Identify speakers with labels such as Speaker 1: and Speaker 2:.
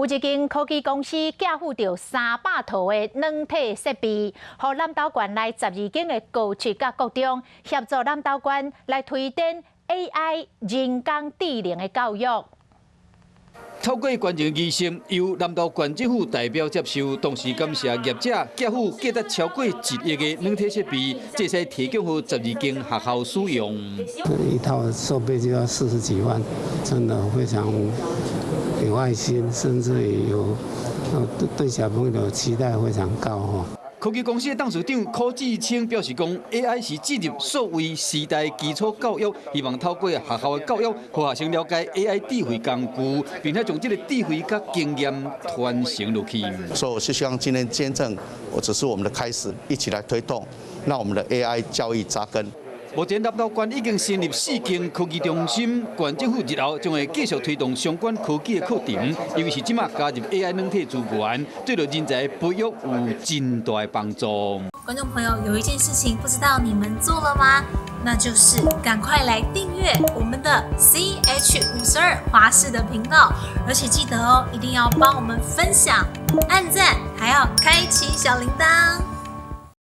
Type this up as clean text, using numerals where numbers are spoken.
Speaker 1: 一间科技公司缴付着300套的软体设备，予南投县内12间的高职甲国中协助南投县来推展 AI 人工智能的教育。
Speaker 2: 透过关键仪式，由南投县政府代表接受，同时感谢业者缴付价值超过1亿的软体设备，这才提供予12间学校使用。
Speaker 3: 一套设备就要40几万，真的非常有爱心，甚至于对小朋友的期待非常高哈。
Speaker 2: 科技公司的董事长柯志清表示，讲 AI 是进入所谓时代基础教育，希望透过学校的教育，让学生了解 AI 智慧工具，并且将这个智慧甲经验传承落去。
Speaker 4: 所以我是希望今天见证，只是我们的开始，一起来推动，让我们的 AI 教育扎根。
Speaker 2: 目前南投县已经成立4间科技中心，县政府日后将会继续推动相关科技的课程，尤其是即马加入 AI 软体资源，对着人才培育有真大的帮助。
Speaker 5: 观众朋友，有一件事情不知道你们做了吗？那就是赶快来订阅我们的 CH52华视的频道，而且记得哦，一定要帮我们分享、按赞，还要开启小铃铛。